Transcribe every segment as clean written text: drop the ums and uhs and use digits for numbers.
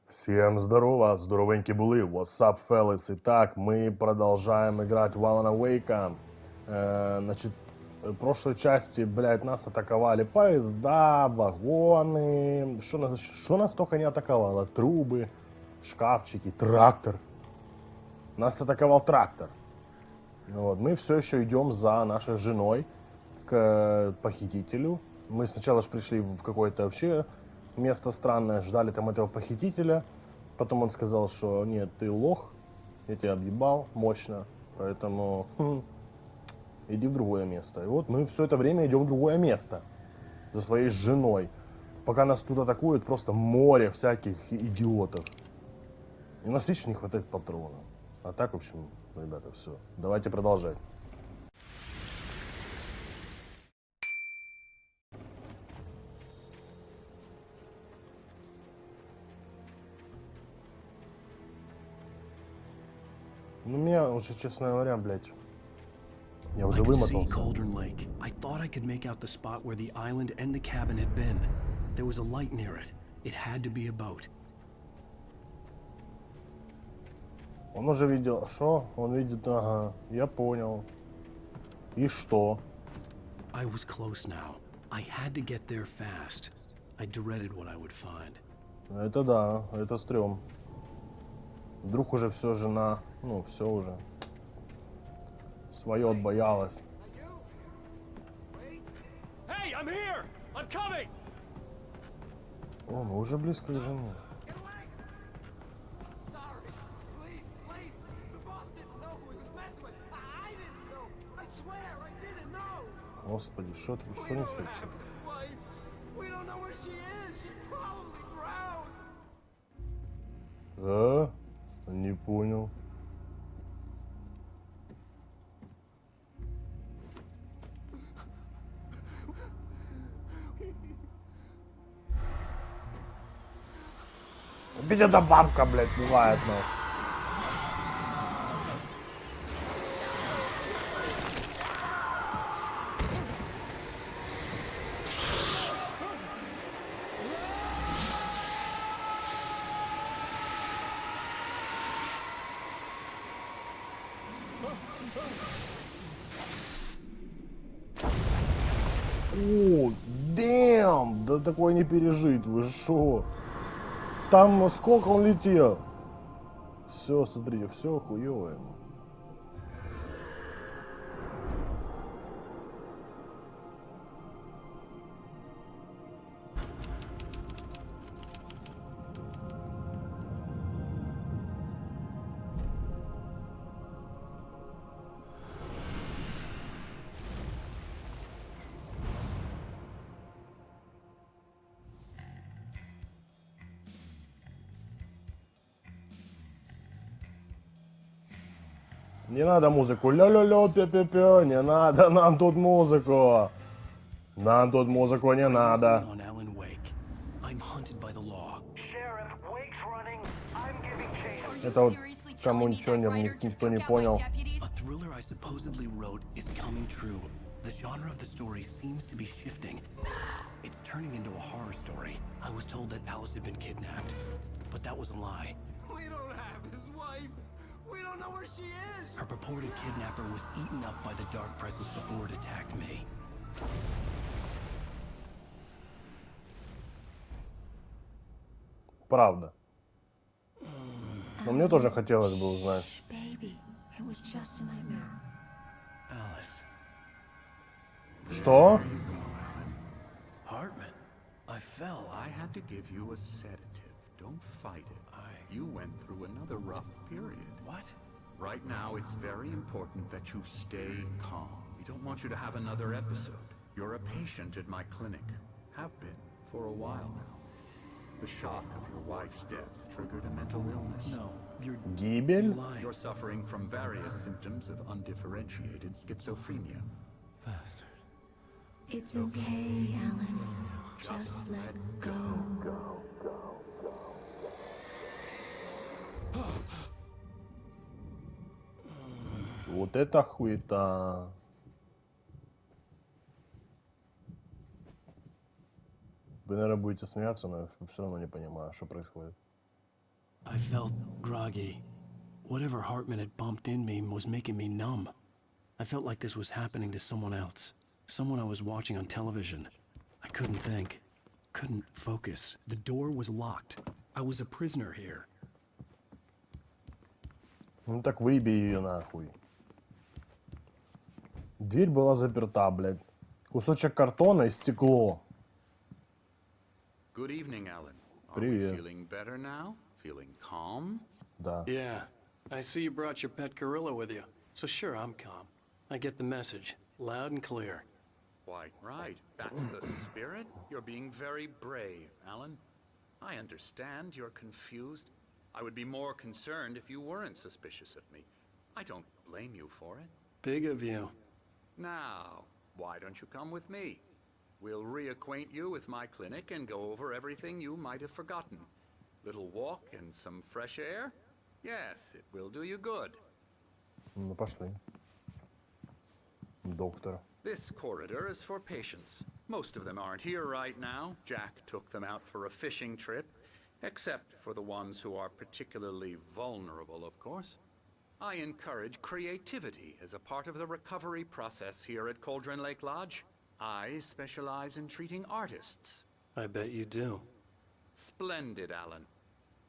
Всем здорово, здоровенькі були, what's up, fellas? Итак, мы продолжаем играть в Alan Wake. Значит, в прошлой части, блядь, нас атаковали поезда, вагоны. Что нас только не атаковало? Трубы, шкафчики, трактор. Нас атаковал трактор. Вот, мы все еще идем за нашей женой к похитителю. Мы сначала же пришли в какое-то вообще место странное, ждали там этого похитителя. Потом он сказал, что нет, ты лох, я тебя объебал мощно, поэтому иди в другое место. И вот мы все это время идем в другое место за своей женой. Пока нас тут атакуют просто море всяких идиотов. И у нас лично не хватает патронов. А так, в общем, ребята, все. Давайте продолжать. Ну, меня уже, честно говоря, блядь, я уже вымотался. Cauldron Lake. I thought I could make out the spot where the island and the cabin had been. There was a light near it. It had to be a boat. Он уже видел, что? Он видит, ага, я понял. И что? I was close now. I had to get there fast. I dreaded what I would find. Это да, это стрём. Вдруг уже все жена, ну, все уже. Свое отбоялась. Hey, I'm here. I'm coming. О, мы уже близко к жене. Господи, что несется? А? Не понял. Опять эта бабка, блядь, пугает нас. О, damn! Да такое не пережить, вы шо? Там сколько он летел? Все, смотрите, все хуёво ему. Не надо музыку. Ля-ля-ля, пя-пя-пя. Не надо нам тут музыку. Нам тут музыку не надо. Это вот кому ничего никто не понял. The genre of the story seems to be shifting. It's turning into a horror story. I was told that Alice had been kidnapped, but that was a lie. We don't have his wife. We don't know where she is. Her purported kidnapper was eaten up by the dark presence before it attacked me. Правда. Но мне тоже хотелось бы узнать. Baby, it was just a nightmare. Alice. Что? Hartman, I fell. I had to give you a sedative. Don't fight it. You went through another rough period. What? Right now, it's very important that you stay calm. We don't want you to have another episode. You're a patient at my clinic. Have been for a while now. The shock of your wife's death triggered a mental illness. No, you're Гибель? lying. You're suffering from various symptoms of undifferentiated schizophrenia. Bastard. It's okay, Alan. Just let go. Вот это хуета. Вы, наверное, будете смеяться, но я все равно не понимаю, что происходит. I felt groggy. Whatever Hartman had bumped in me was making me numb. I felt like this was happening to someone else. Someone I was watching on television. I couldn't think. Couldn't focus. The door was locked. I was a prisoner here. Ну так выбей ее нахуй. Дверь была заперта, блядь. Кусочек картона и стекло. Good evening, Alan. Are we Привет. feeling better now? Feeling calm? Да. Yeah. I see you brought your pet gorilla with you. So sure, I'm calm. I get the message. Loud and clear. Why, right. That's the spirit. You're being very brave, Alan. I understand you're confused. I would be more concerned if you weren't suspicious of me. I don't blame you for it. Big of you. Now, why don't you come with me? We'll reacquaint you with my clinic and go over everything you might have forgotten. Little walk and some fresh air? Yes, it will do you good. Ну пошли. Доктор. This corridor is for patients. Most of them aren't here right now. Jack took them out for a fishing trip, except for the ones who are particularly vulnerable, of course. I encourage creativity as a part of the recovery process here at Cauldron Lake Lodge. I specialize in treating artists. I bet you do. Splendid, Alan.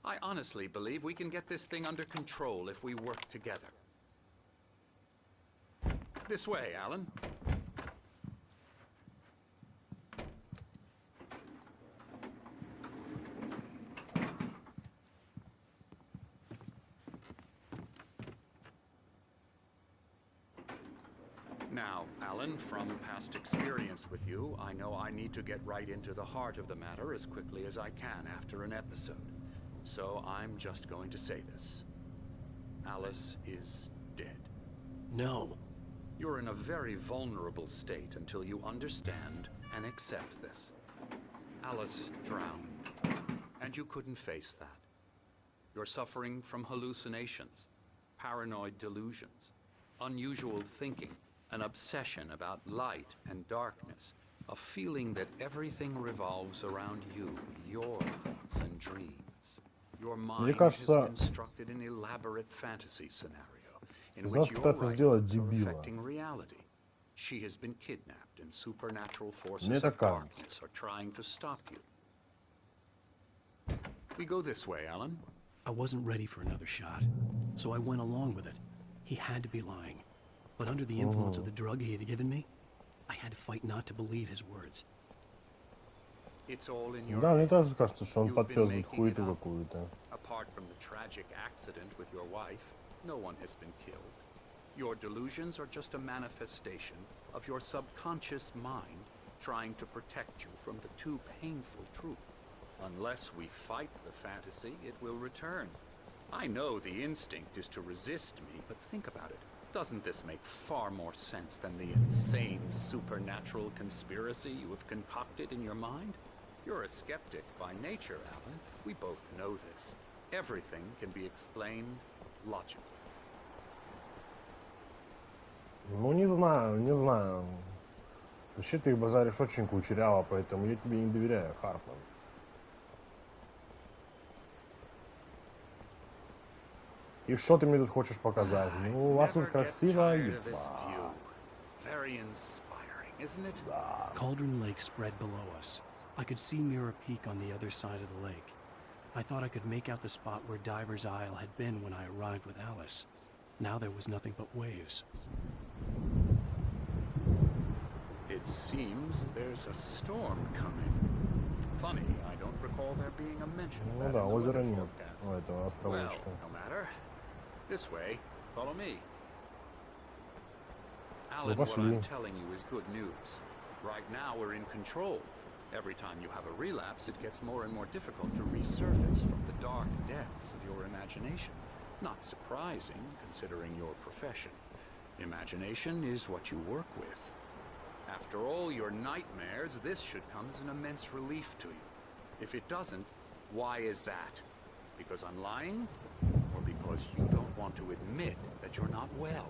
I honestly believe we can get this thing under control if we work together. This way, Alan. Now, Alan, from past experience with you, I know I need to get right into the heart of the matter as quickly as I can after an episode. So I'm just going to say this. Alice is dead. No. You're in a very vulnerable state until you understand and accept this. Alice drowned, and you couldn't face that. You're suffering from hallucinations, paranoid delusions, unusual thinking, an obsession about light and darkness, a feeling that everything revolves around you, your thoughts and dreams. Your mind кажется, has constructed an elaborate fantasy scenario in из which нас your пытаются writings сделать are дебила. affecting reality. She has been kidnapped, and supernatural forces Мне так of кажется. darkness are trying to stop you. We go this way, Alan. I wasn't ready for another shot, so I went along with it. He had to be lying. But under the influence of the drug he had given me, I had to fight not to believe his words. It's all in your Да, мне head. тоже кажется, что он You've been подпёздывает making хуету it up. какую-то. Apart from the tragic accident with your wife, no one has been killed. Your delusions are just a manifestation of your subconscious mind trying to protect you from the too painful truth. Unless we fight the fantasy, it will return. I know the instinct is to resist me, but think about it. Doesn't this make far more sense than the insane supernatural conspiracy you have concocted in your mind? You're a skeptic by nature, Alan. We both know this. Everything can be explained logically. Ну, не знаю, не знаю. Вообще ты базаришь очень кучеряво, поэтому я тебе не доверяю, Хартман. И что ты мне тут хочешь показать? Ну, у вас тут Never get красиво. tired of this view. Very inspiring, isn't it? Cauldron Lake spread below us. I could see Mirror Peak on the other side of the lake. I thought I could make out the spot where Diver's Isle had been when I arrived with Alice. Now there was nothing but waves. It seems there's a storm coming. Funny, I don't recall there being a mention of Ну that да, in the озера weather нет. forecast. У этого Well, островочка. no matter. This way. Follow me. Ну Alan, what пошли. I'm telling you is good news. Right now we're in control. Every time you have a relapse, it gets more and more difficult to resurface from the dark depths of your imagination. Not surprising, considering your profession. Imagination is what you work with. After all your nightmares, this should come as an immense relief to you. If it doesn't, why is that? Because I'm lying? Or because you don't want to admit that you're not well?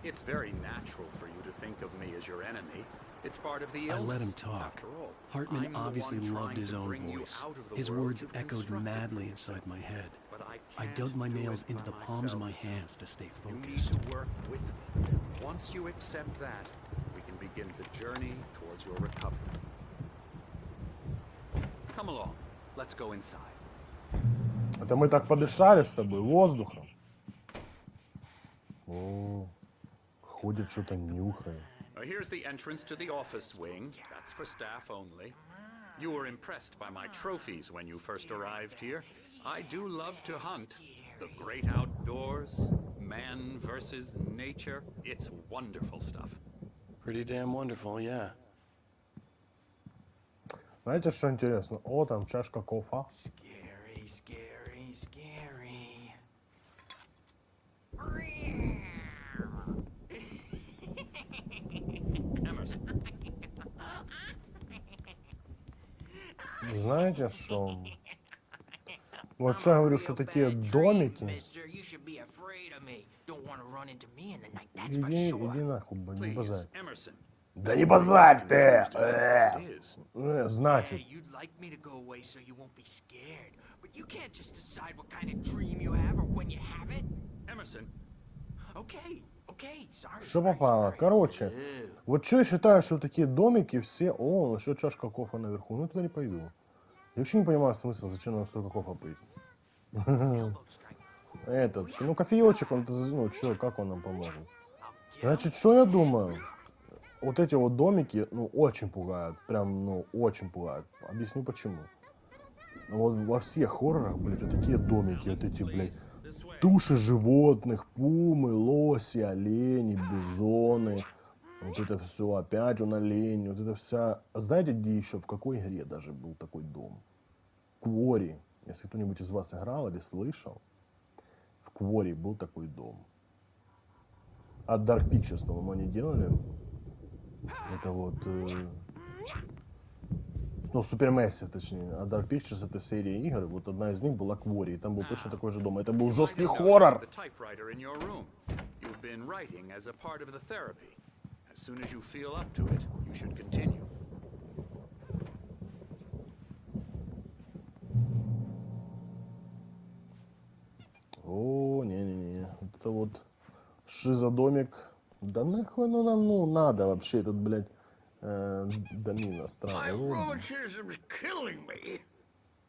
It's very natural for you to think of me as your enemy. It's part of the I illness. let him talk. After all, Hartman I'm the obviously one loved trying his to own bring you voice. out of the His world words you've echoed constructed for madly yourself. inside my head. But but I dug my can't do nails it into by the palms of my myself. hands to stay You need focused. to work with me. Once you accept that, we can begin the journey towards your recovery. Come along. Let's go inside. Это мы так подышали с тобой воздухом. О, ходит, что-то нюхает. Here's the entrance to the office wing. That's for staff only. You were impressed by my trophies when you first arrived here. I do love to hunt. The great outdoors, man versus nature. It's wonderful stuff. Pretty damn wonderful, yeah. Знаете, что интересно? О, там чашка кофе. Scary, scary, scary. Emerson, Знаете, что... Вот что я говорю, что такие домики... Иди нахуй, не please, базарь. Emerson. Да не базарь ты! Confused enough as it is. Значит, Hey, you'd like me to go away so you won't be scared. But you can't just decide what kind of dream you have or when you have it. Emerson, Okay, okay, sorry. что sorry, попало? sorry. Короче, вот что я считаю, что такие домики все... О, еще чашка кофе наверху. Ну, туда не пойду. Я вообще не понимаю смысла, зачем нам столько кофе пить. Elbow strike. Этот, ну, кофеечек, он, ну, что, как он нам поможет? I'll get Значит, что я думаю? Вот эти вот домики, ну, очень пугают. Прям, ну, очень пугают. Объясню почему. Вот во всех хоррорах, блядь, вот такие домики, вот эти, блядь, this way. туши животных, пумы, лоси, олени, бизоны. Вот это все, опять он олень, вот это вся... А знаете, где еще, в какой игре даже был такой дом? Квори. Если кто-нибудь из вас играл или слышал, в Квори был такой дом. От Dark Pictures, по-моему, они делали. Это вот... ну, Supermassive, точнее. А Dark Pictures — это серия игр. Вот одна из них была Квори, и там был точно такой же дом. Это был You might жесткий have хоррор! noticed the typewriter in your room. You've been writing as a part of the therapy. As soon as you feel up to it, you should continue. О, не-не-не. Это вот шизодомик. Да нахуй ну нам ну надо вообще этот, блядь, домина My странный. О, rheumatism's killing me.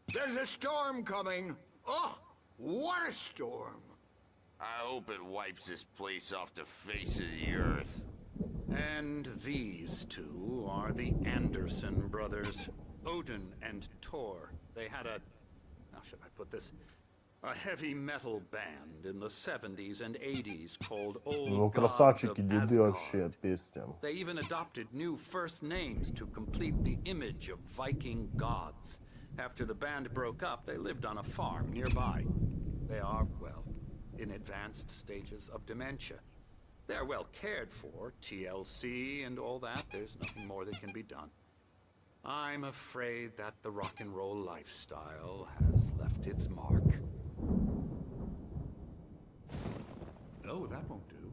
There's a storm coming. Oh, what a storm. I hope it wipes this place off the face of the earth. And these two are the Anderson brothers, Odin and Tor. They had a, how should I put this? A heavy metal band in the 70s and 80s called Old ну Gods of красавчики, деды Asgard. вообще, песня. They even adopted new first names to complete the image of Viking gods. After the band broke up, they lived on a farm nearby. They are, well, in advanced stages of dementia. They're well cared for, TLC and all that. There's nothing more that can be done. I'm afraid that the rock and roll lifestyle has left its mark. Oh, that won't do.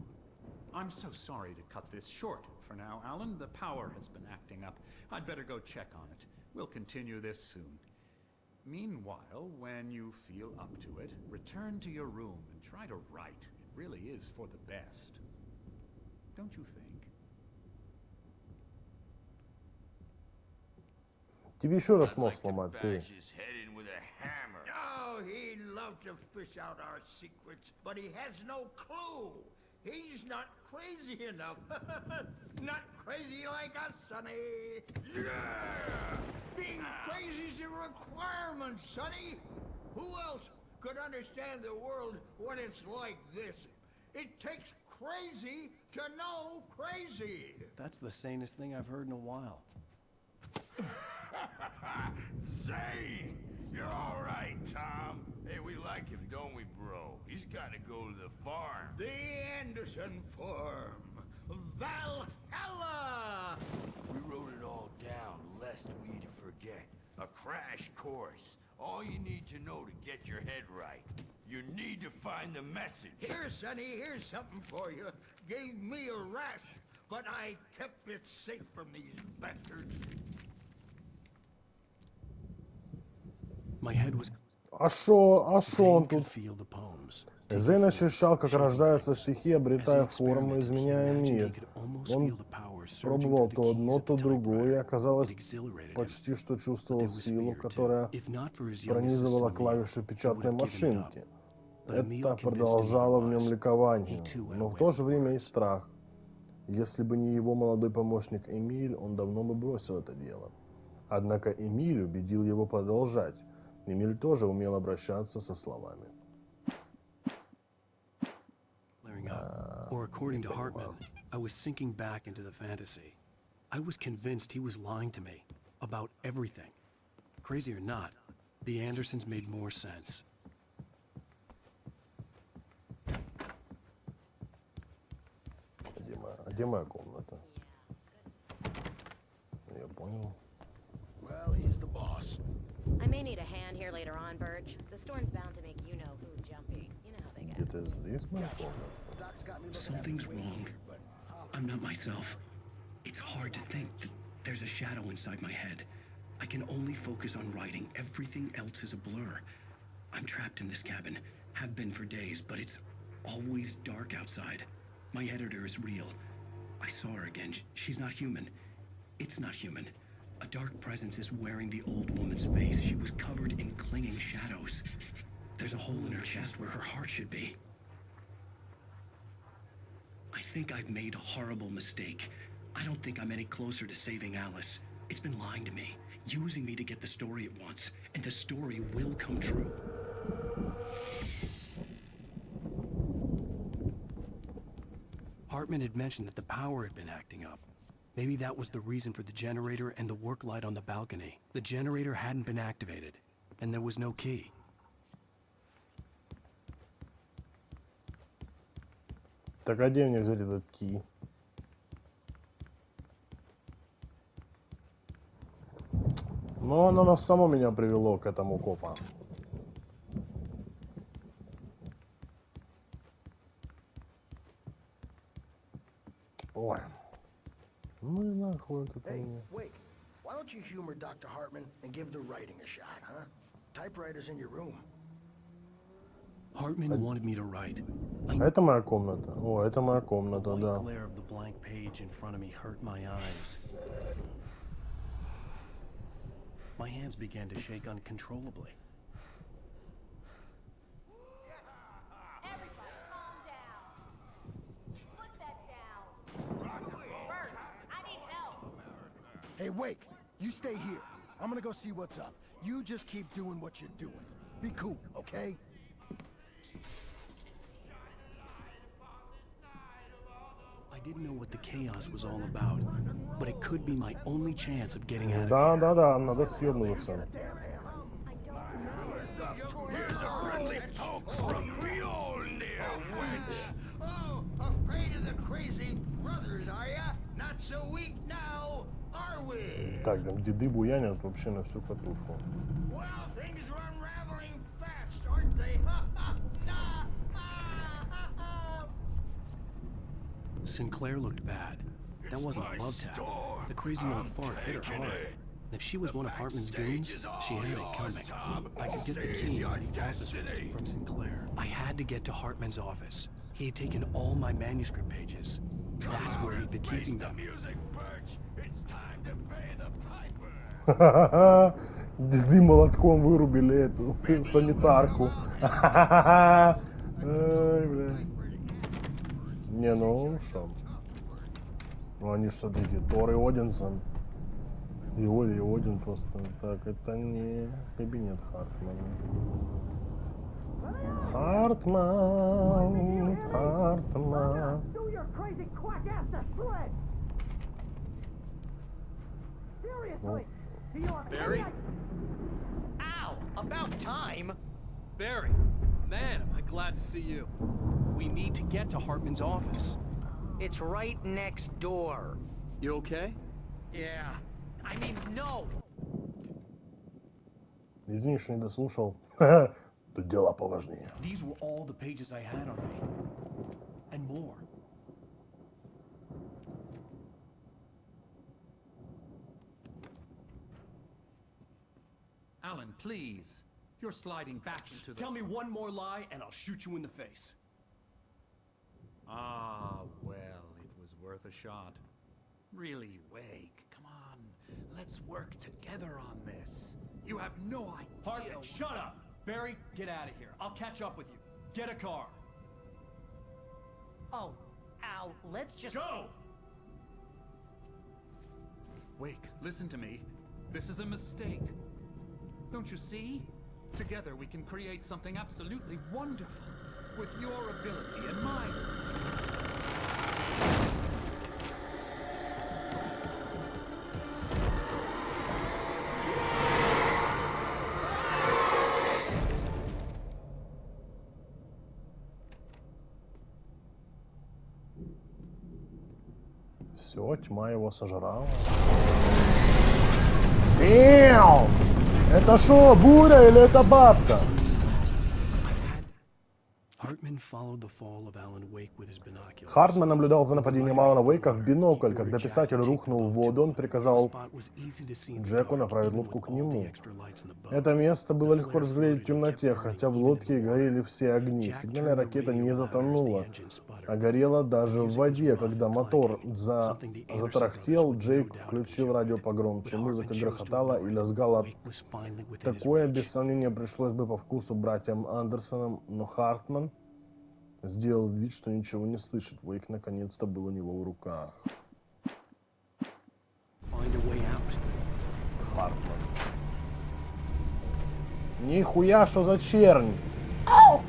I'm so sorry to cut this short for now, Alan. The power has been acting up. I'd better go check on it. We'll continue this soon. Meanwhile, when you feel up to it, return to your room and try to write. It really is for the best. Don't you think? Тебе еще раз I'd нос like to сломать, ты. bash his head in with a hammer. Oh, he'd love to fish out our secrets, but he has no clue. He's not crazy enough. Not crazy like us, Sonny. Yeah! Being crazy's a requirement, Sonny. Who else could understand the world when it's like this? It takes crazy to know crazy. That's the sanest thing I've heard in a while. Say, you're all right, Tom. Hey, we like him, don't we, bro? He's got to go to the farm. The Anderson Farm. Valhalla! We wrote it all down, lest we forget. A crash course. All you need to know to get your head right. You need to find the message. Here, Sonny, here's something for you. Gave me a rash, but I kept it safe from these bastards. My head was А шо он Zane could тут? feel the poems. Зейн taking form, ощущал, как shaping рождаются things. стихи, As he обретая форму, experimented, he изменяя imagined he мир. could almost Он feel the power surging пробовал through the то одно, keys of то the другое, и typewriter. оказалось, It exhilarated him. почти что But чувствовал there was силу, fear, too. которая If not for his youngest пронизывала sister Emile, клавиши he would печатной have given it up. машинки. But Emile Это convinced him продолжало в нем otherwise. He ликование, too had a но в way то with же время и words. страх. Если бы не его молодой помощник Эмиль, он давно бы бросил это дело. Однако Эмиль убедил его продолжать. Эмиль тоже умел обращаться со словами. Flaring up. Or according to Hartman, I was sinking back into the fantasy. I was convinced he was lying to me about everything. Crazy or not, the Andersons made more sense. Где моя комната? Я понял. Well, he's the boss. I may need a hand here later on, Birch. The storm's bound to make you-know-who jumpy. You know how they get. Где-то здесь моя комната? The doc's got me looking at Something's the way wrong. here, but I'm not myself. It's hard to think that there's a shadow inside my head. I can only focus on writing. Everything else is a blur. I'm trapped in this cabin. Have been for days, but it's always dark outside. My editor is real. I saw her again. She's not human. It's not human. A dark presence is wearing the old woman's face. She was covered in clinging shadows. There's a hole in her chest where her heart should be. I think I've made a horrible mistake. I don't think I'm any closer to saving Alice. It's been lying to me, using me to get the story it wants, and the story will come true. Hartman had mentioned that the power had been acting up. Maybe that was the reason for the generator and the work light on the balcony. The generator hadn't been activated, and there was no key. Так а где мне взять этот ки? Но оно само меня привело к этому копа. Ой. Ну и нахуй это hey, мне. wait. Why don't you humor Dr. Hartman and give the writing a shot, huh? Typewriter's in your room. Hartman wanted me to write. Это моя комната. О, это моя The комната, white да. glare of the blank page in front of me hurt my eyes. My hands began to shake uncontrollably. Everybody, calm down. Put that down. Bert, I need help. Hey, Wake, you stay here. I'm gonna go see what's up. You just keep doing what you're doing. Be cool, okay? I didn't know what the chaos was all about, but it could be my only chance of getting out of Да, here. да, да, надо съебываться. Here's a friendly poke from Mjolnir, wench. Oh, afraid of the crazy brothers, are ya? Not so weak now, are we? Так, там деды буянят вообще на всю катушку. Well, things are unraveling fast, aren't they? Sinclair looked bad. That wasn't a love tap. The crazy old fart hit her hard. And if she was one of Hartman's goons, she had it coming. I could get the key in the office from Sinclair. I had to get to Hartman's office. He had taken all my manuscript pages. That's where he'd been keeping them. Music, Birch. It's time to pay the piper. Деды молотком вырубили эту санитарку. Ай, бля. Не, ну что? Ну они что такие? Тор и Одинсон. И Оли, и Один просто. Так, это не кабинет Хартмана. Хартман, Хартман. Do your crazy quack ass to sled! Seriously! Do you have Barry? any Ow! About time! Barry, man, am I glad to see you. We need to get to Hartman's office. It's right next door. You okay? Yeah. I mean, no! Извини, что не дослушал. Тут дела поважнее. These were all the pages I had on me. And more. Alan, please. You're sliding back into the... Tell me one more lie and I'll shoot you in the face. Ah, well, it was worth a shot. Really, Wake, come on. Let's work together on this. You have no idea... Hartman, shut up! Barry, get out of here. I'll catch up with you. Get a car. Oh, Al, let's just... Go! Wake, listen to me. This is a mistake. Don't you see? Together we can create something absolutely wonderful. With your ability and mine. Все, тьма его сожрала. Damn! Это шо, буря или это бабка? Хартман наблюдал за нападением Алана Уэйка в бинокль. Когда писатель рухнул в воду, он приказал Джеку направить лодку к нему. Это место было легко разглядеть в темноте, хотя в лодке горели все огни. Сигнальная ракета не затонула, а горела даже в воде. Когда мотор затарахтел, Джейк включил радио погромче. Музыка грохотала и лязгала. Такое, без сомнения, пришлось бы по вкусу братьям Андерсонам, но Хартман сделал вид, что ничего не слышит. Уэйк наконец-то был у него в руках. Хартман. Нихуя, что за чернь! Ау!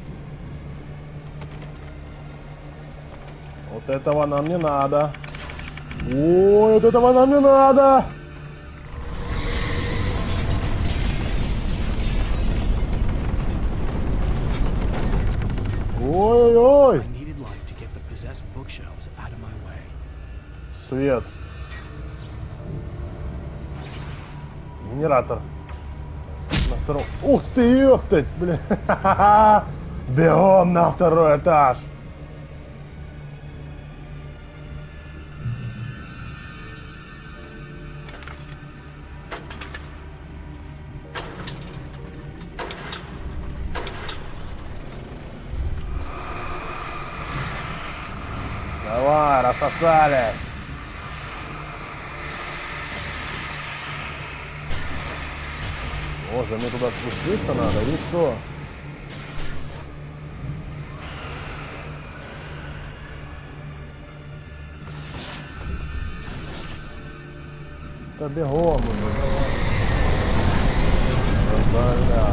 Вот этого нам не надо. Ой, вот этого нам не надо! Ой-ой-ой! Свет. Генератор. На втором... Ух ты, ёптать, блин! Бегом на второй этаж! Давай, рассосались. Боже, мне туда спуститься надо, или что? Да бегом уже, давай. Бля.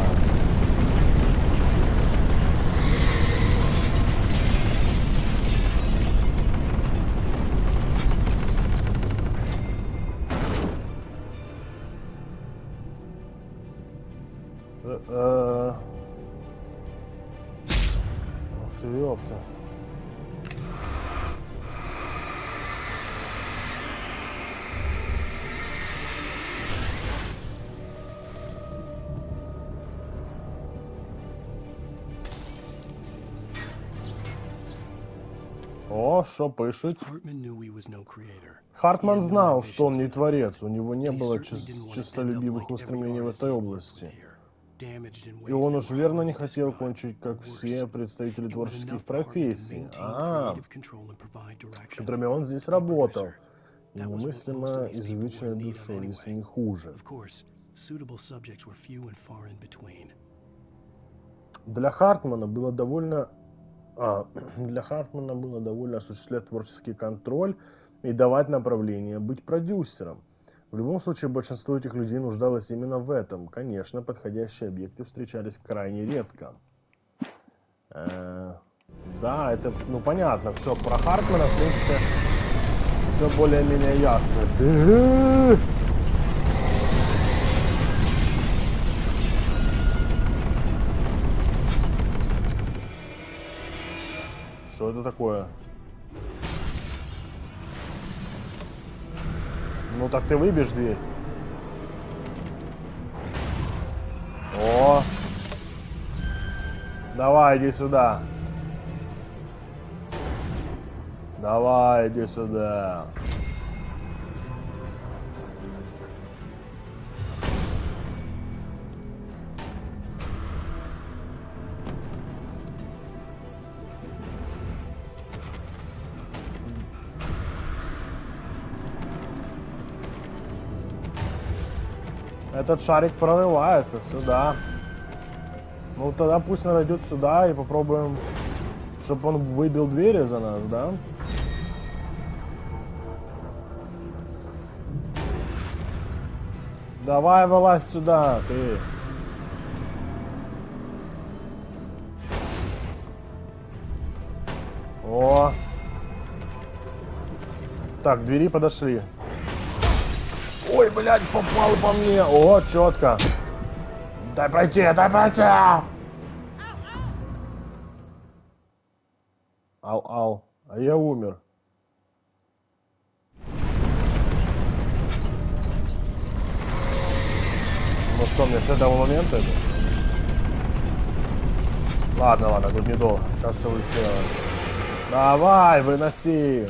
Ох ты, ёпта. О, шо пишет? Хартман знал, что он не творец, у него не было честолюбивых устремлений в этой области. И он уж верно не хотел кончить, как все представители творческих профессий, с которыми он здесь работал, немыслимо изувеченной душой, если не хуже. Для Хартмана было довольно осуществлять творческий контроль и давать направление, быть продюсером. В любом случае, большинство этих людей нуждалось именно в этом. Конечно, подходящие объекты встречались крайне редко. Да, это, ну, понятно, все про Хартмана, в принципе, все более-менее ясно. Что это такое? Ну так ты выбьешь дверь. О! Давай, иди сюда. Давай, иди сюда. Этот шарик прорывается сюда. Ну тогда пусть он идет сюда и попробуем, чтобы он выбил двери за нас, да? Давай вылазь сюда, ты. О. Так, двери подошли. Ой, блядь, попал по мне. О, четко. Дай пройти, дай пройти. Ау. А я умер. Ну что, мне с этого момента это? Ладно, тут недолго. Сейчас все сделаем. Давай, выноси.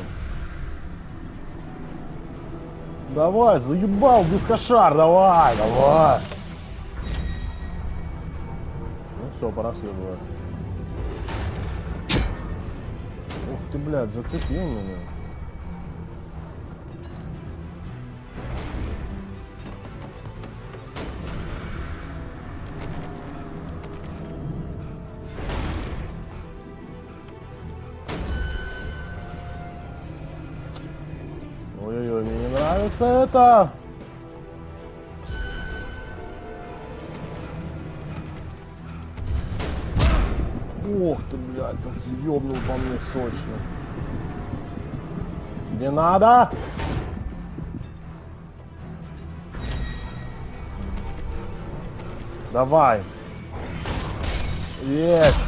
Давай, заебал, дискошар, давай. Ну все, пора съебывать. Ух ты, блядь, зацепил меня. Ой-ой-ой, мне не нравится это. Ох ты, блядь, как ёбнул по мне сочно. Не надо. Давай. Есть.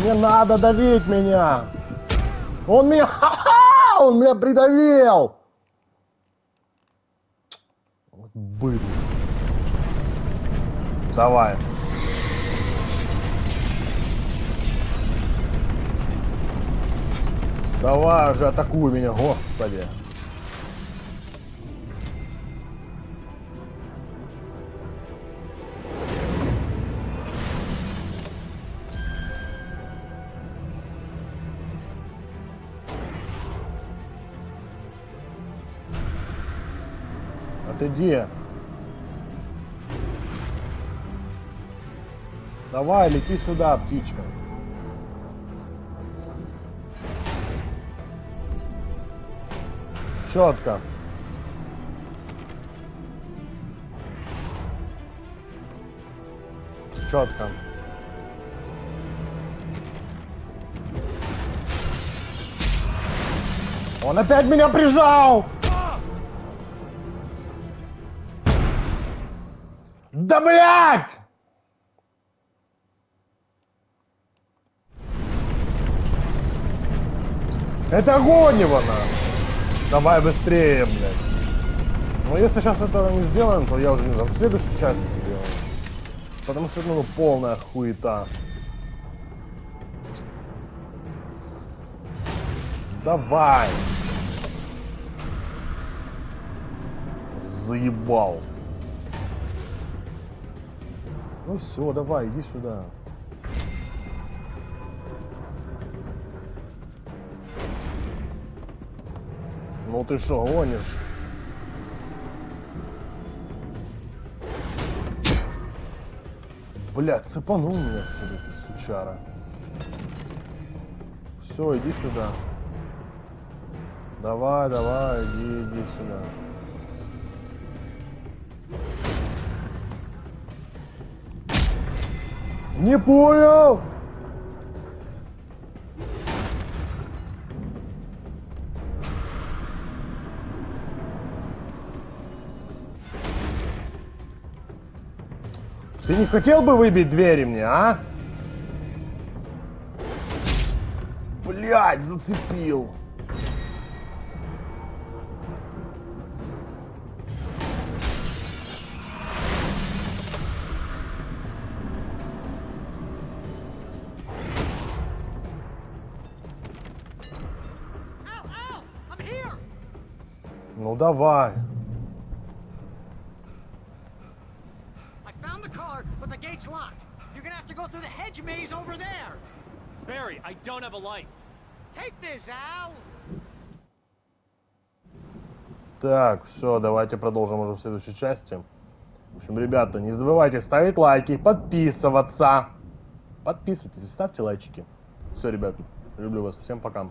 Не надо давить меня. Он меня... Ха-ха! Он меня придавил. Вот быдло. Давай. Давай же, атакуй меня, господи. А ты где? Давай, лети сюда, птичка. Четко. Четко. Он опять меня прижал! Да блядь! Это огонь его на! Давай быстрее, блядь. Но если сейчас этого не сделаем, то я уже не знаю, в следующей части сделаю. Потому что, ну, полная хуета. Давай. Заебал. Ну все, давай, иди сюда. Ну ты что, гонишь? Блядь, цепанул меня все-таки, сучара. Все, иди сюда. Давай, иди сюда. Не понял! Ты не хотел бы выбить двери мне, а? Блядь, зацепил. Ну давай. But the gate's locked. You're gonna have to go through the hedge maze over there. Barry, I don't have a light. Take this, Al. Так, все, давайте продолжим уже в следующей части. В общем, ребята, не забывайте ставить лайки, подписываться. Подписывайтесь и ставьте лайчики. Все, ребята, люблю вас. Всем пока.